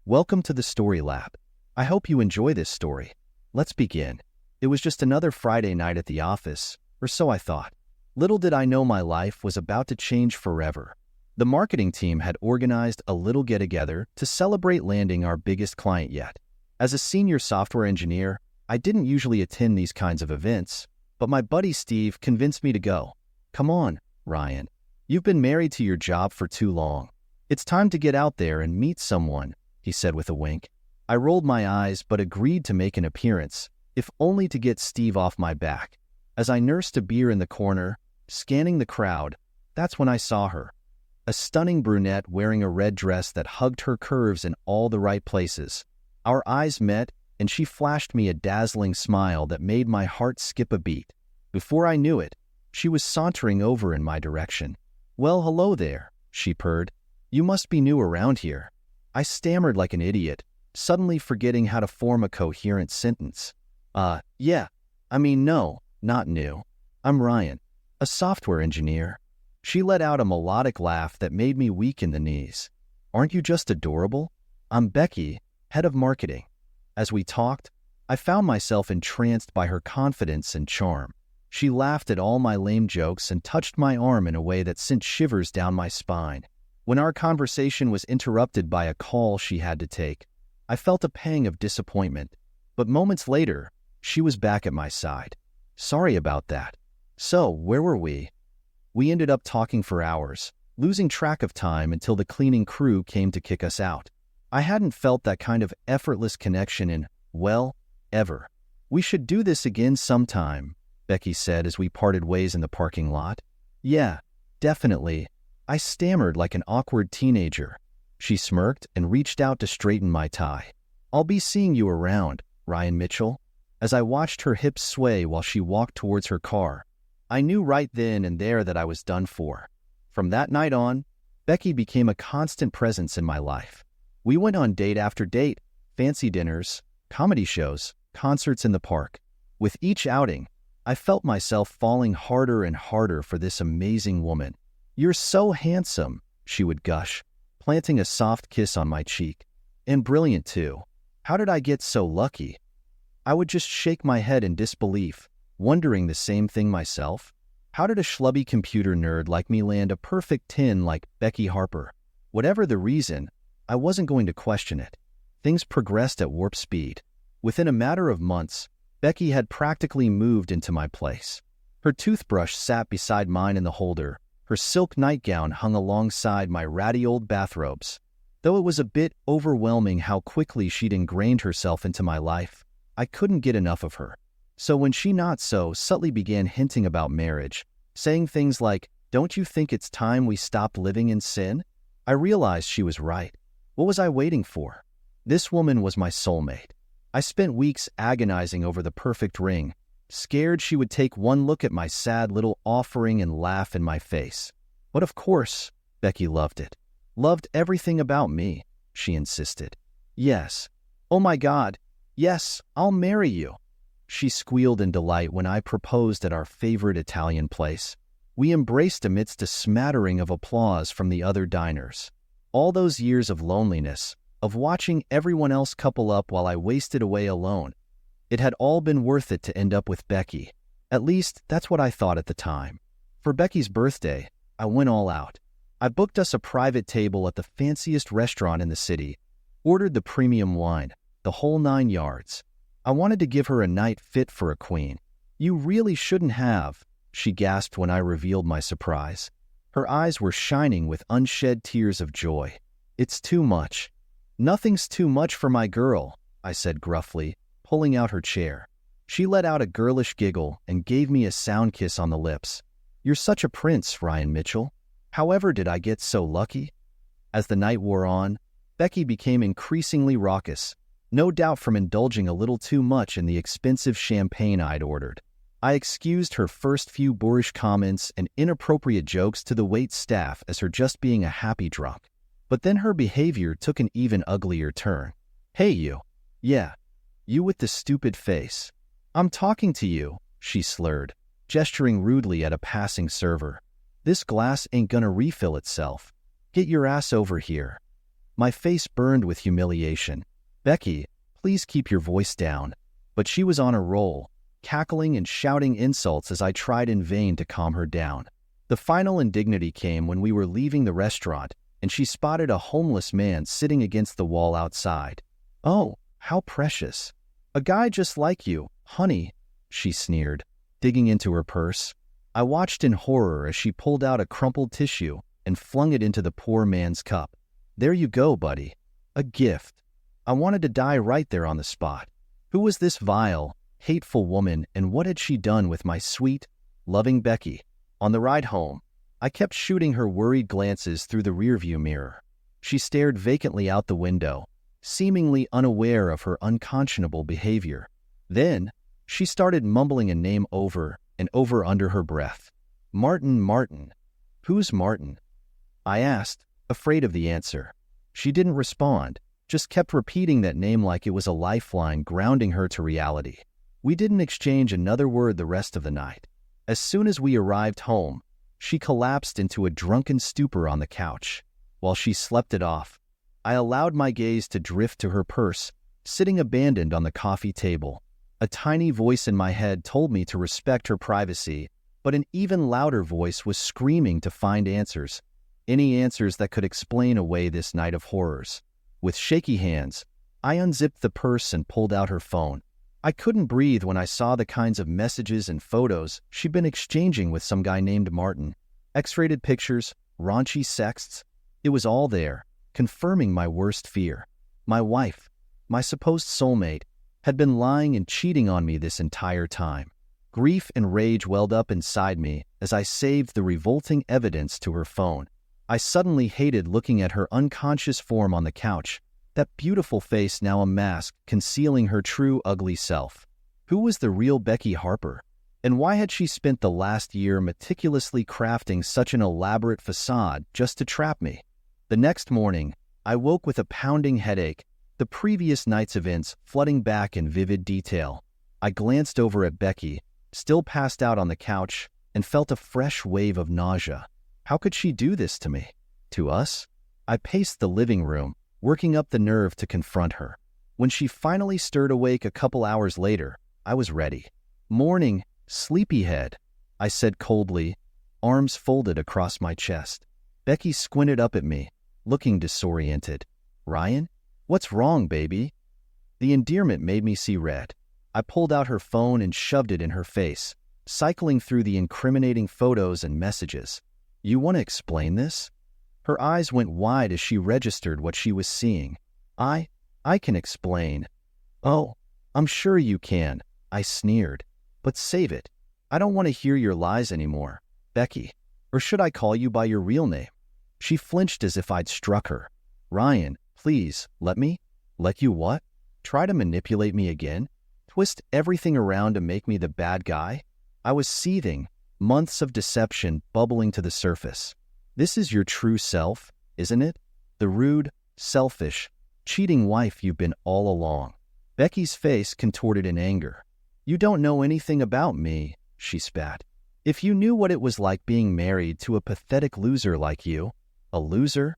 Welcome to the Story Lab. I hope you enjoy this story. Let's begin. It was just another Friday night at the office, or so I thought. Little did I know my life was about to change forever. The marketing team had organized a little get-together to celebrate landing our biggest client yet. As a senior software engineer, I didn't usually attend these kinds of events, but my buddy Steve convinced me to go. Come on, Ryan. You've been married to your job for too long. It's time to get out there and meet someone, he said with a wink. I rolled my eyes but agreed to make an appearance, if only to get Steve off my back. As I nursed a beer in the corner, scanning the crowd, that's when I saw her. A stunning brunette wearing a red dress that hugged her curves in all the right places. Our eyes met, and she flashed me a dazzling smile that made my heart skip a beat. Before I knew it, she was sauntering over in my direction. "Well, hello there," she purred. "You must be new around here." I stammered like an idiot, suddenly forgetting how to form a coherent sentence. Yeah. No, not new. I'm Ryan, a software engineer." She let out a melodic laugh that made me weak in the knees. "Aren't you just adorable? I'm Becky, head of marketing." As we talked, I found myself entranced by her confidence and charm. She laughed at all my lame jokes and touched my arm in a way that sent shivers down my spine. When our conversation was interrupted by a call she had to take, I felt a pang of disappointment, but moments later, she was back at my side. "Sorry about that. So, where were we?" We ended up talking for hours, losing track of time until the cleaning crew came to kick us out. I hadn't felt that kind of effortless connection in, well, ever. "We should do this again sometime," Becky said as we parted ways in the parking lot. "Yeah, definitely." I stammered like an awkward teenager. She smirked and reached out to straighten my tie. "I'll be seeing you around, Ryan Mitchell." As I watched her hips sway while she walked towards her car, I knew right then and there that I was done for. From that night on, Becky became a constant presence in my life. We went on date after date, fancy dinners, comedy shows, concerts in the park. With each outing, I felt myself falling harder and harder for this amazing woman. "You're so handsome," she would gush, planting a soft kiss on my cheek. "And brilliant, too. How did I get so lucky?" I would just shake my head in disbelief, wondering the same thing myself. How did a schlubby computer nerd like me land a perfect 10 like Becky Harper? Whatever the reason, I wasn't going to question it. Things progressed at warp speed. Within a matter of months, Becky had practically moved into my place. Her toothbrush sat beside mine in the holder. Her silk nightgown hung alongside my ratty old bathrobes. Though it was a bit overwhelming how quickly she'd ingrained herself into my life, I couldn't get enough of her. So when she not so subtly began hinting about marriage, saying things like, "Don't you think it's time we stopped living in sin?" I realized she was right. What was I waiting for? This woman was my soulmate. I spent weeks agonizing over the perfect ring, scared she would take one look at my sad little offering and laugh in my face. But of course, Becky loved it. Loved everything about me, she insisted. "Yes. Oh my God. Yes, I'll marry you." She squealed in delight when I proposed at our favorite Italian place. We embraced amidst a smattering of applause from the other diners. All those years of loneliness, of watching everyone else couple up while I wasted away alone, it had all been worth it to end up with Becky. At least, that's what I thought at the time. For Becky's birthday, I went all out. I booked us a private table at the fanciest restaurant in the city, ordered the premium wine, the whole 9 yards. I wanted to give her a night fit for a queen. "You really shouldn't have," she gasped when I revealed my surprise. Her eyes were shining with unshed tears of joy. "It's too much." "Nothing's too much for my girl," I said gruffly, pulling out her chair. She let out a girlish giggle and gave me a sound kiss on the lips. "You're such a prince, Ryan Mitchell. However did I get so lucky?" As the night wore on, Becky became increasingly raucous, no doubt from indulging a little too much in the expensive champagne I'd ordered. I excused her first few boorish comments and inappropriate jokes to the wait staff as her just being a happy drunk. But then her behavior took an even uglier turn. "Hey you. Yeah. You with the stupid face. I'm talking to you," she slurred, gesturing rudely at a passing server. "This glass ain't gonna refill itself. Get your ass over here." My face burned with humiliation. "Becky, please keep your voice down." But she was on a roll, cackling and shouting insults as I tried in vain to calm her down. The final indignity came when we were leaving the restaurant and she spotted a homeless man sitting against the wall outside. "Oh, how precious. A guy just like you, honey," she sneered, digging into her purse. I watched in horror as she pulled out a crumpled tissue and flung it into the poor man's cup. "There you go, buddy. A gift." I wanted to die right there on the spot. Who was this vile, hateful woman, and what had she done with my sweet, loving Becky? On the ride home, I kept shooting her worried glances through the rearview mirror. She stared vacantly out the window, seemingly unaware of her unconscionable behavior. Then, she started mumbling a name over and over under her breath. "Martin, Martin." "Who's Martin?" I asked, afraid of the answer. She didn't respond, just kept repeating that name like it was a lifeline grounding her to reality. We didn't exchange another word the rest of the night. As soon as we arrived home, she collapsed into a drunken stupor on the couch. While she slept it off, I allowed my gaze to drift to her purse, sitting abandoned on the coffee table. A tiny voice in my head told me to respect her privacy, but an even louder voice was screaming to find answers. Any answers that could explain away this night of horrors. With shaky hands, I unzipped the purse and pulled out her phone. I couldn't breathe when I saw the kinds of messages and photos she'd been exchanging with some guy named Martin. X-rated pictures, raunchy sexts. It was all there, confirming my worst fear. My wife, my supposed soulmate, had been lying and cheating on me this entire time. Grief and rage welled up inside me as I saved the revolting evidence to her phone. I suddenly hated looking at her unconscious form on the couch, that beautiful face now a mask concealing her true ugly self. Who was the real Becky Harper? And why had she spent the last year meticulously crafting such an elaborate facade just to trap me? The next morning, I woke with a pounding headache, the previous night's events flooding back in vivid detail. I glanced over at Becky, still passed out on the couch, and felt a fresh wave of nausea. How could she do this to me? To us? I paced the living room, working up the nerve to confront her. When she finally stirred awake a couple hours later, I was ready. "Morning, sleepyhead," I said coldly, arms folded across my chest. Becky squinted up at me, looking disoriented. "Ryan? What's wrong, baby?" The endearment made me see red. I pulled out her phone and shoved it in her face, cycling through the incriminating photos and messages. "You want to explain this?" Her eyes went wide as she registered what she was seeing. I can explain." "Oh, I'm sure you can," I sneered. "But save it. I don't want to hear your lies anymore. Becky, or should I call you by your real name?" She flinched as if I'd struck her. "Ryan, please, let me." "Let you what? Try to manipulate me again? Twist everything around to make me the bad guy?" I was seething, months of deception bubbling to the surface. "This is your true self, isn't it? The rude, selfish, cheating wife you've been all along." Becky's face contorted in anger. "You don't know anything about me," she spat. "If you knew what it was like being married to a pathetic loser like you." "A loser?"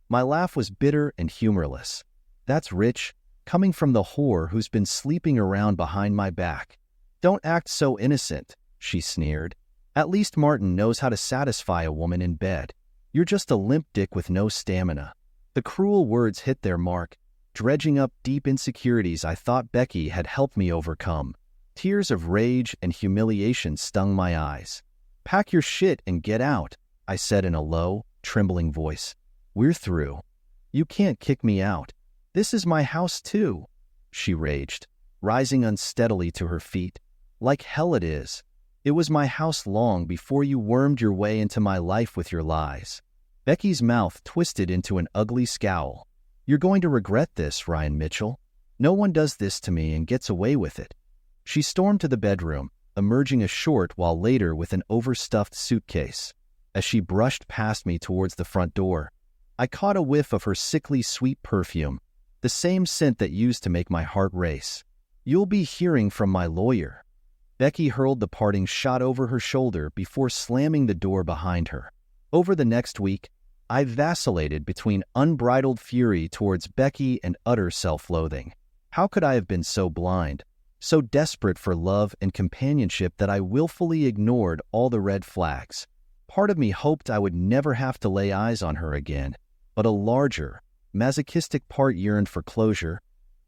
My laugh was bitter and humorless. "That's rich, coming from the whore who's been sleeping around behind my back." "Don't act so innocent," she sneered. "At least Martin knows how to satisfy a woman in bed. You're just a limp dick with no stamina." The cruel words hit their mark, dredging up deep insecurities I thought Becky had helped me overcome. Tears of rage and humiliation stung my eyes. "Pack your shit and get out," I said in a low, trembling voice. "We're through. You can't kick me out. This is my house too," she raged, rising unsteadily to her feet. "Like hell it is. It was my house long before you wormed your way into my life with your lies." Becky's mouth twisted into an ugly scowl. "You're going to regret this, Ryan Mitchell. No one does this to me and gets away with it." She stormed to the bedroom, emerging a short while later with an overstuffed suitcase. As she brushed past me towards the front door, I caught a whiff of her sickly sweet perfume, the same scent that used to make my heart race. "You'll be hearing from my lawyer." Becky hurled the parting shot over her shoulder before slamming the door behind her. Over the next week, I vacillated between unbridled fury towards Becky and utter self-loathing. How could I have been so blind, so desperate for love and companionship that I willfully ignored all the red flags? Part of me hoped I would never have to lay eyes on her again, but a larger, masochistic part yearned for closure,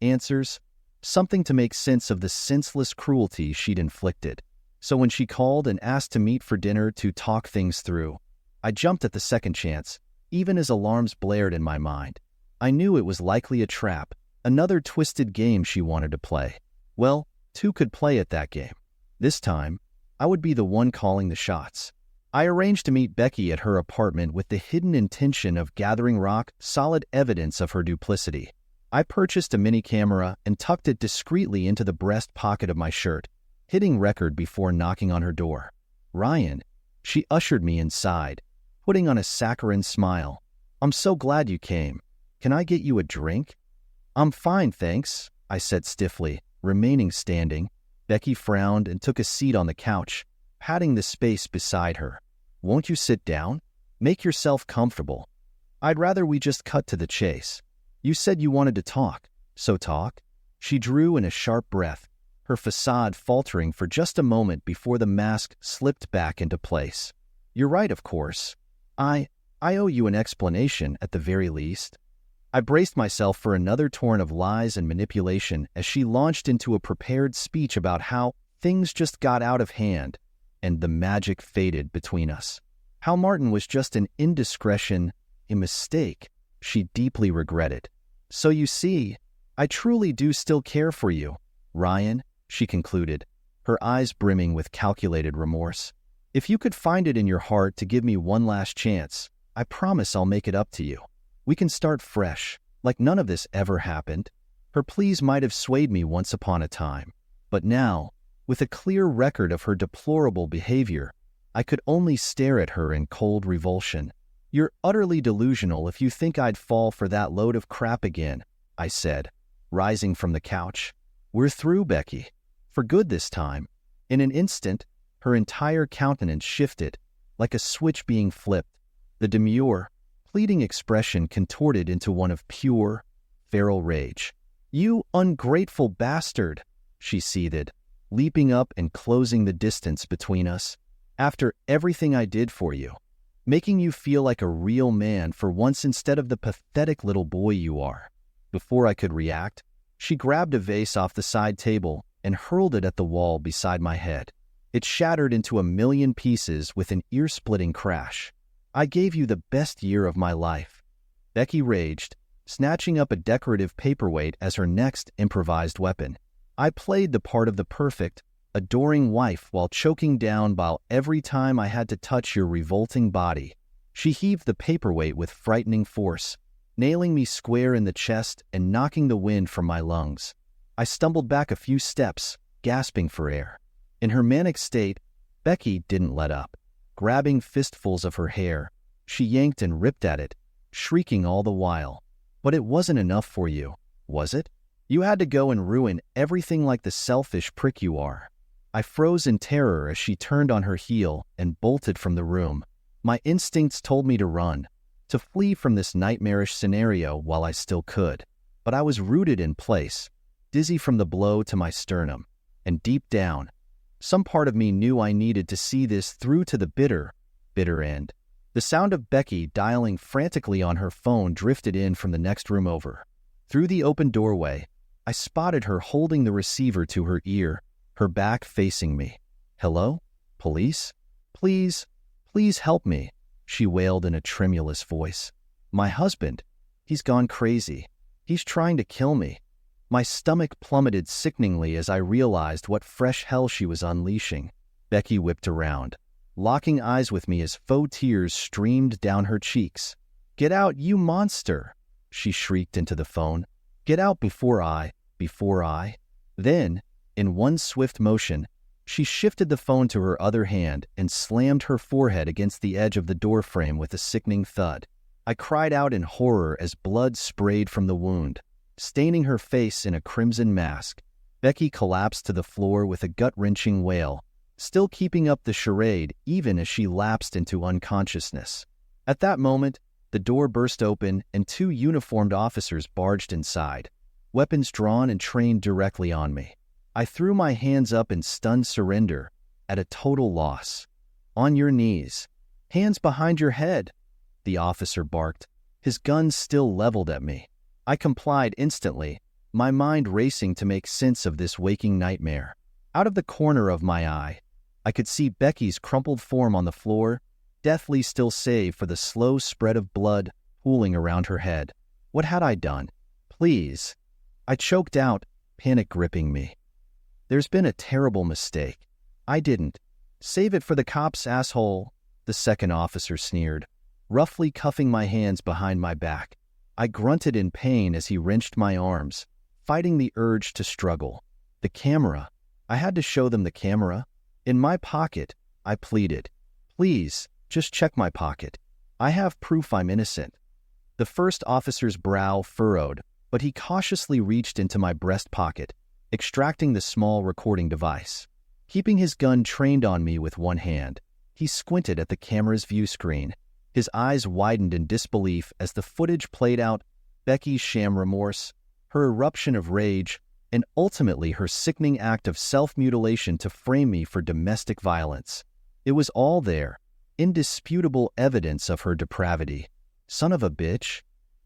answers, something to make sense of the senseless cruelty she'd inflicted. So when she called and asked to meet for dinner to talk things through, I jumped at the second chance, even as alarms blared in my mind. I knew it was likely a trap, another twisted game she wanted to play. Well, two could play at that game. This time, I would be the one calling the shots. I arranged to meet Becky at her apartment with the hidden intention of gathering solid evidence of her duplicity. I purchased a mini camera and tucked it discreetly into the breast pocket of my shirt, hitting record before knocking on her door. "Ryan," she ushered me inside, putting on a saccharine smile. "I'm so glad you came. Can I get you a drink?" "I'm fine, thanks," I said stiffly, remaining standing. Becky frowned and took a seat on the couch, patting the space beside her. "Won't you sit down? Make yourself comfortable. I'd rather we just cut to the chase. You said you wanted to talk, so talk." She drew in a sharp breath, her facade faltering for just a moment before the mask slipped back into place. "You're right, of course. I owe you an explanation at the very least." I braced myself for another torrent of lies and manipulation as she launched into a prepared speech about how things just got out of hand and the magic faded between us. How Martin was just an indiscretion, a mistake she deeply regretted. "So you see, I truly do still care for you, Ryan," she concluded, her eyes brimming with calculated remorse. "If you could find it in your heart to give me one last chance, I promise I'll make it up to you. We can start fresh, like none of this ever happened." Her pleas might have swayed me once upon a time, but now, with a clear record of her deplorable behavior, I could only stare at her in cold revulsion. "You're utterly delusional if you think I'd fall for that load of crap again," I said, rising from the couch. "We're through, Becky. For good this time." In an instant, her entire countenance shifted, like a switch being flipped. The demure, pleading expression contorted into one of pure, feral rage. "You ungrateful bastard," she seethed, leaping up and closing the distance between us. "After everything I did for you, making you feel like a real man for once instead of the pathetic little boy you are." Before I could react, she grabbed a vase off the side table and hurled it at the wall beside my head. It shattered into a million pieces with an ear-splitting crash. "I gave you the best year of my life," Becky raged, snatching up a decorative paperweight as her next improvised weapon. "I played the part of the perfect, adoring wife while choking down Bile every time I had to touch your revolting body." She heaved the paperweight with frightening force, nailing me square in the chest and knocking the wind from my lungs. I stumbled back a few steps, gasping for air. In her manic state, Becky didn't let up. Grabbing fistfuls of her hair, she yanked and ripped at it, shrieking all the while. "But it wasn't enough for you, was it? You had to go and ruin everything like the selfish prick you are." I froze in terror as she turned on her heel and bolted from the room. My instincts told me to run, to flee from this nightmarish scenario while I still could. But I was rooted in place, dizzy from the blow to my sternum, and deep down, some part of me knew I needed to see this through to the bitter end. The sound of Becky dialing frantically on her phone drifted in from the next room over. Through the open doorway, I spotted her holding the receiver to her ear, her back facing me. "Hello? Police? Please help me," she wailed in a tremulous voice. "My husband, he's gone crazy. He's trying to kill me." My stomach plummeted sickeningly as I realized what fresh hell she was unleashing. Becky whipped around, locking eyes with me as faux tears streamed down her cheeks. "Get out, you monster!" she shrieked into the phone. "Get out before I... Then, in one swift motion, she shifted the phone to her other hand and slammed her forehead against the edge of the doorframe with a sickening thud. I cried out in horror as blood sprayed from the wound, staining her face in a crimson mask. Becky collapsed to the floor with a gut-wrenching wail, still keeping up the charade even as she lapsed into unconsciousness. At that moment, The door burst open and two uniformed officers barged inside, weapons drawn and trained directly on me. I threw my hands up in stunned surrender, at a total loss. "On your knees. Hands behind your head," the officer barked, his gun still leveled at me. I complied instantly, my mind racing to make sense of this waking nightmare. Out of the corner of my eye, I could see Becky's crumpled form on the floor, deathly still save for the slow spread of blood pooling around her head. What had I done? "Please," I choked out, panic gripping me. "There's been a terrible mistake. I didn't." "Save it for the cops, asshole," the second officer sneered, roughly cuffing my hands behind my back. I grunted in pain as he wrenched my arms, fighting the urge to struggle. The camera. I had to show them the camera. In my pocket, I pleaded. "Please, just check my pocket. I have proof I'm innocent." The first officer's brow furrowed, but he cautiously reached into my breast pocket, extracting the small recording device. Keeping his gun trained on me with one hand, he squinted at the camera's view screen. His eyes widened in disbelief as the footage played out Becky's sham remorse, her eruption of rage, and ultimately her sickening act of self-mutilation to frame me for domestic violence. It was all there, indisputable evidence of her depravity. "Son of a bitch,"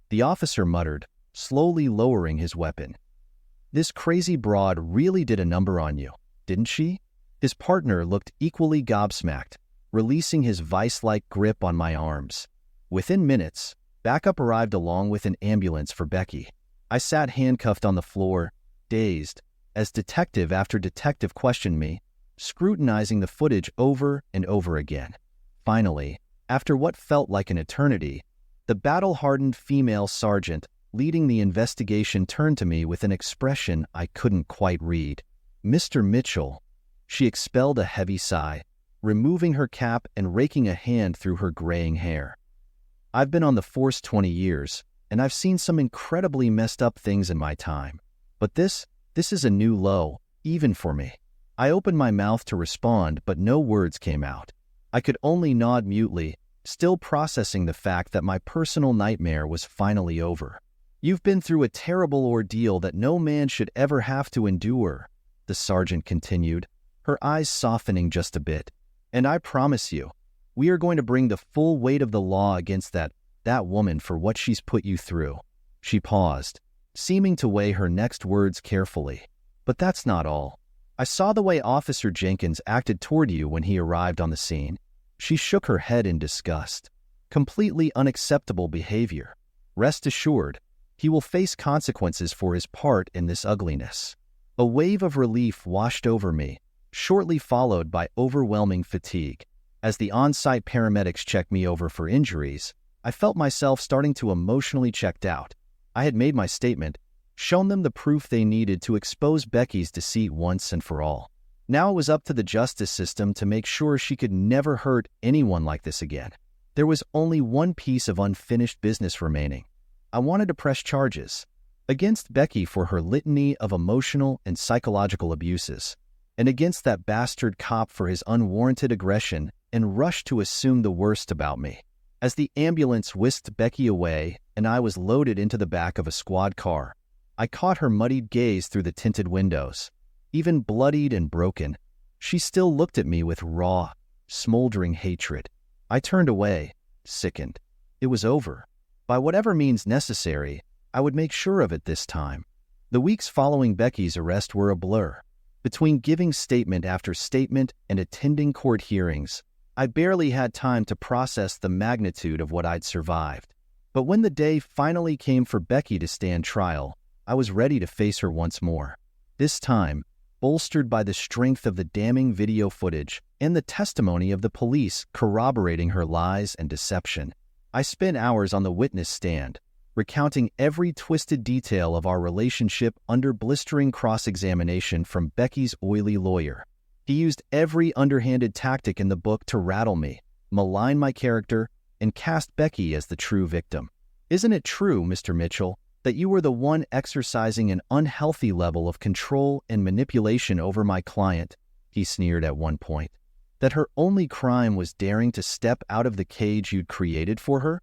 the officer muttered, slowly lowering his weapon. "This crazy broad really did a number on you, didn't she?" His partner looked equally gobsmacked, releasing his vice-like grip on my arms. Within minutes, backup arrived along with an ambulance for Becky. I sat handcuffed on the floor, dazed, as detective after detective questioned me, scrutinizing the footage over and over again. Finally, after what felt like an eternity, the battle-hardened female sergeant leading the investigation turned to me with an expression I couldn't quite read. "Mr. Mitchell." She expelled a heavy sigh, removing her cap and raking a hand through her graying hair. "I've been on the force 20 years, and I've seen some incredibly messed up things in my time. But this is a new low, even for me." I opened my mouth to respond, but no words came out. I could only nod mutely, still processing the fact that my personal nightmare was finally over. "You've been through a terrible ordeal that no man should ever have to endure," the sergeant continued, her eyes softening just a bit. "And I promise you, we are going to bring the full weight of the law against that woman for what she's put you through." She paused, seeming to weigh her next words carefully. "But that's not all. I saw the way Officer Jenkins acted toward you when he arrived on the scene." She shook her head in disgust. "Completely unacceptable behavior. Rest assured, he will face consequences for his part in this ugliness." A wave of relief washed over me, shortly followed by overwhelming fatigue. As the on-site paramedics checked me over for injuries, I felt myself starting to emotionally checked out. I had made my statement, shown them the proof they needed to expose Becky's deceit once and for all. Now it was up to the justice system to make sure she could never hurt anyone like this again. There was only one piece of unfinished business remaining. I wanted to press charges against Becky for her litany of emotional and psychological abuses, and against that bastard cop for his unwarranted aggression and rush to assume the worst about me. As the ambulance whisked Becky away and I was loaded into the back of a squad car, I caught her muddied gaze through the tinted windows. Even bloodied and broken, she still looked at me with raw, smoldering hatred. I turned away, sickened. It was over. By whatever means necessary, I would make sure of it this time. The weeks following Becky's arrest were a blur. Between giving statement after statement and attending court hearings, I barely had time to process the magnitude of what I'd survived. But when the day finally came for Becky to stand trial, I was ready to face her once more. This time, bolstered by the strength of the damning video footage and the testimony of the police corroborating her lies and deception. I spent hours on the witness stand, recounting every twisted detail of our relationship under blistering cross-examination from Becky's oily lawyer. He used every underhanded tactic in the book to rattle me, malign my character, and cast Becky as the true victim. "Isn't it true, Mr. Mitchell, that you were the one exercising an unhealthy level of control and manipulation over my client?" he sneered at one point. "That her only crime was daring to step out of the cage you'd created for her?"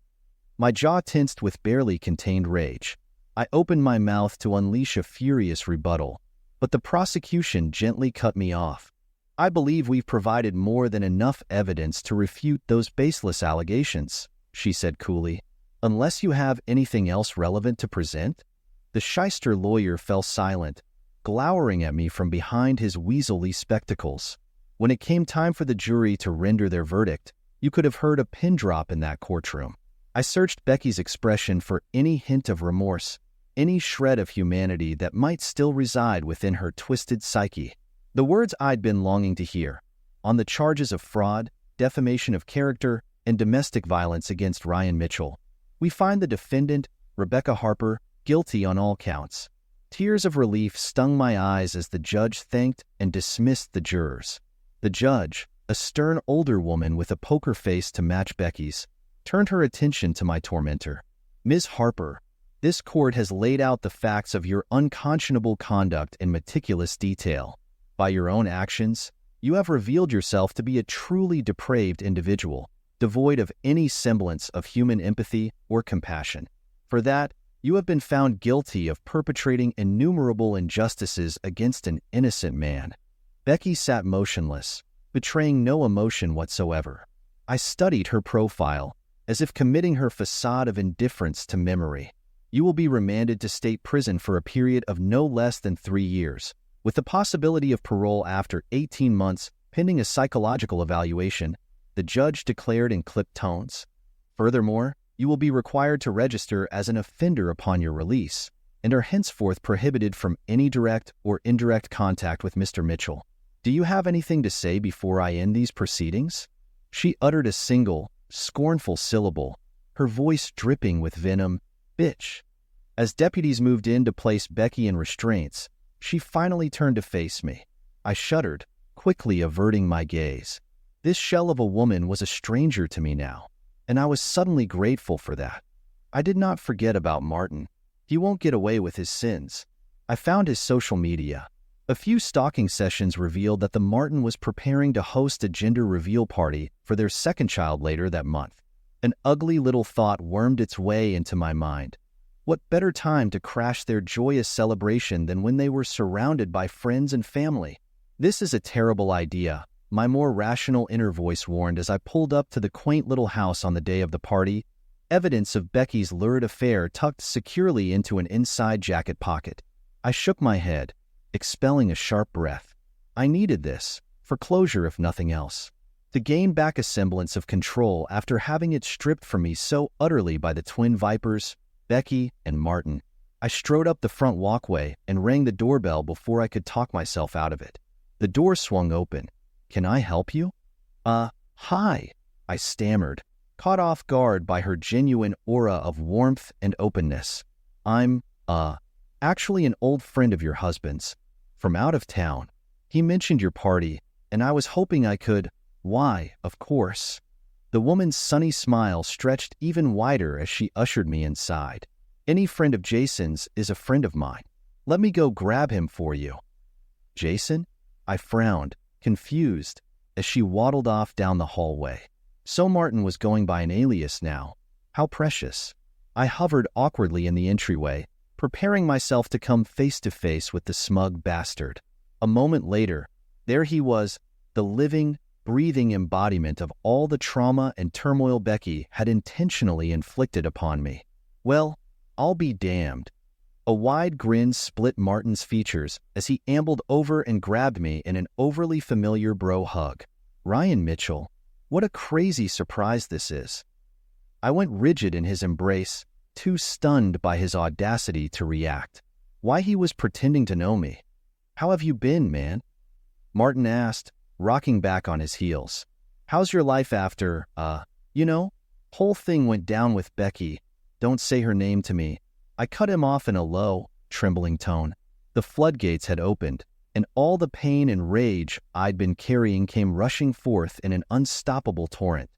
My jaw tensed with barely contained rage. I opened my mouth to unleash a furious rebuttal, but the prosecution gently cut me off. I believe we've provided more than enough evidence to refute those baseless allegations, she said coolly. Unless you have anything else relevant to present? The shyster lawyer fell silent, glowering at me from behind his weaselly spectacles. When it came time for the jury to render their verdict, you could have heard a pin drop in that courtroom. I searched Becky's expression for any hint of remorse, any shred of humanity that might still reside within her twisted psyche. The words I'd been longing to hear, on the charges of fraud, defamation of character, and domestic violence against Ryan Mitchell. We find the defendant, Rebecca Harper, guilty on all counts. Tears of relief stung my eyes as the judge thanked and dismissed the jurors. The judge, a stern older woman with a poker face to match Becky's, turned her attention to my tormentor. Ms. Harper, this court has laid out the facts of your unconscionable conduct in meticulous detail. By your own actions, you have revealed yourself to be a truly depraved individual, devoid of any semblance of human empathy or compassion. For that, you have been found guilty of perpetrating innumerable injustices against an innocent man. Becky sat motionless, betraying no emotion whatsoever. I studied her profile, as if committing her facade of indifference to memory. You will be remanded to state prison for a period of no less than 3 years, with the possibility of parole after 18 months pending a psychological evaluation, the judge declared in clipped tones. Furthermore, you will be required to register as an offender upon your release, and are henceforth prohibited from any direct or indirect contact with Mr. Mitchell. Do you have anything to say before I end these proceedings? She uttered a single, scornful syllable, her voice dripping with venom. Bitch. As deputies moved in to place Becky in restraints, she finally turned to face me. I shuddered, quickly averting my gaze. This shell of a woman was a stranger to me now, and I was suddenly grateful for that. I did not forget about Martin. He won't get away with his sins. I found his social media. A few stalking sessions revealed that the Martin was preparing to host a gender reveal party for their second child later that month. An ugly little thought wormed its way into my mind. What better time to crash their joyous celebration than when they were surrounded by friends and family? This is a terrible idea, my more rational inner voice warned as I pulled up to the quaint little house on the day of the party, evidence of Becky's lurid affair tucked securely into an inside jacket pocket. I shook my head, expelling a sharp breath. I needed this, for closure if nothing else, to gain back a semblance of control after having it stripped from me so utterly by the twin vipers, Becky and Martin. I strode up the front walkway and rang the doorbell before I could talk myself out of it. The door swung open. Can I help you? Hi, I stammered, caught off guard by her genuine aura of warmth and openness. I'm, actually an old friend of your husband's, from out of town. He mentioned your party, and I was hoping I could. Why, of course. The woman's sunny smile stretched even wider as she ushered me inside. Any friend of Jason's is a friend of mine. Let me go grab him for you. Jason? I frowned, confused, as she waddled off down the hallway. So Martin was going by an alias now. How precious. I hovered awkwardly in the entryway, preparing myself to come face to face with the smug bastard. A moment later, there he was, the living, breathing embodiment of all the trauma and turmoil Becky had intentionally inflicted upon me. Well, I'll be damned. A wide grin split Martin's features as he ambled over and grabbed me in an overly familiar bro hug. Ryan Mitchell, what a crazy surprise this is. I went rigid in his embrace, too stunned by his audacity to react. Why he was pretending to know me. How have you been, man? Martin asked, rocking back on his heels. How's your life after, whole thing went down with Becky. Don't say her name to me. I cut him off in a low, trembling tone. The floodgates had opened, and all the pain and rage I'd been carrying came rushing forth in an unstoppable torrent.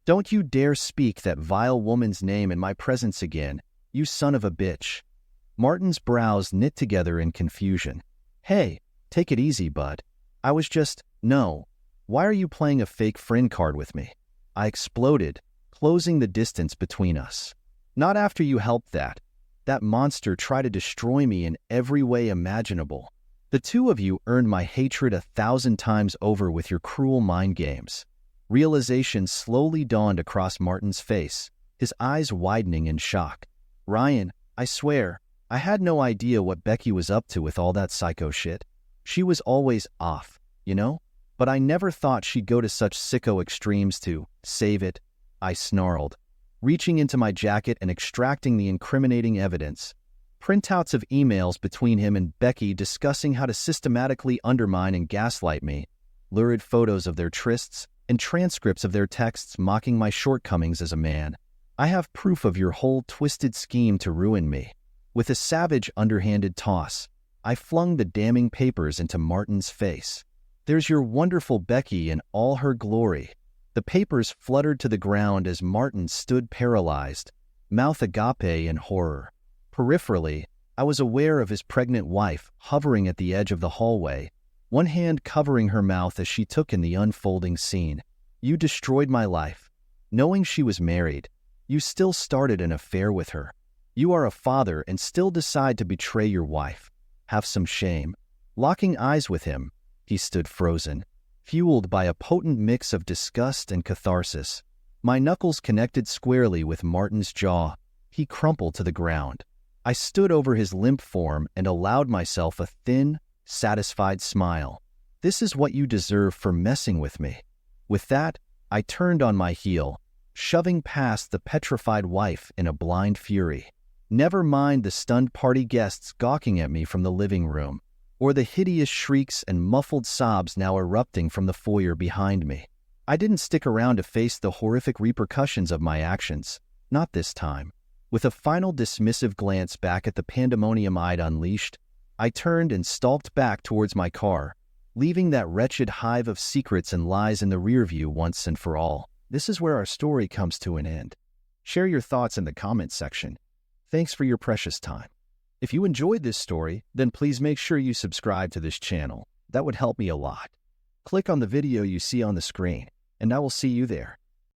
Don't you dare speak that vile woman's name in my presence again, you son of a bitch. Martin's brows knit together in confusion. Hey, take it easy, bud. I was just, no. Why are you playing a fake friend card with me? I exploded, closing the distance between us. Not after you helped that. That monster tried to destroy me in every way imaginable. The two of you earned my hatred 1,000 times over with your cruel mind games. Realization slowly dawned across Martin's face, his eyes widening in shock. Ryan, I swear, I had no idea what Becky was up to with all that psycho shit. She was always off, you know? But I never thought she'd go to such sicko extremes to save it, I snarled, reaching into my jacket and extracting the incriminating evidence. Printouts of emails between him and Becky discussing how to systematically undermine and gaslight me, lurid photos of their trysts, and transcripts of their texts mocking my shortcomings as a man. I have proof of your whole twisted scheme to ruin me. With a savage, underhanded toss, I flung the damning papers into Martin's face. There's your wonderful Becky in all her glory. The papers fluttered to the ground as Martin stood paralyzed, mouth agape in horror. Peripherally, I was aware of his pregnant wife hovering at the edge of the hallway, one hand covering her mouth as she took in the unfolding scene. You destroyed my life. Knowing she was married, you still started an affair with her. You are a father and still decide to betray your wife. Have some shame. Locking eyes with him, he stood frozen, fueled by a potent mix of disgust and catharsis. My knuckles connected squarely with Martin's jaw. He crumpled to the ground. I stood over his limp form and allowed myself a thin, satisfied smile. This is what you deserve for messing with me. With that, I turned on my heel, shoving past the petrified wife in a blind fury. Never mind the stunned party guests gawking at me from the living room, or the hideous shrieks and muffled sobs now erupting from the foyer behind me. I didn't stick around to face the horrific repercussions of my actions, not this time. With a final dismissive glance back at the pandemonium I'd unleashed, I turned and stalked back towards my car, leaving that wretched hive of secrets and lies in the rearview once and for all. This is where our story comes to an end. Share your thoughts in the comments section. Thanks for your precious time. If you enjoyed this story, then please make sure you subscribe to this channel. That would help me a lot. Click on the video you see on the screen, and I will see you there.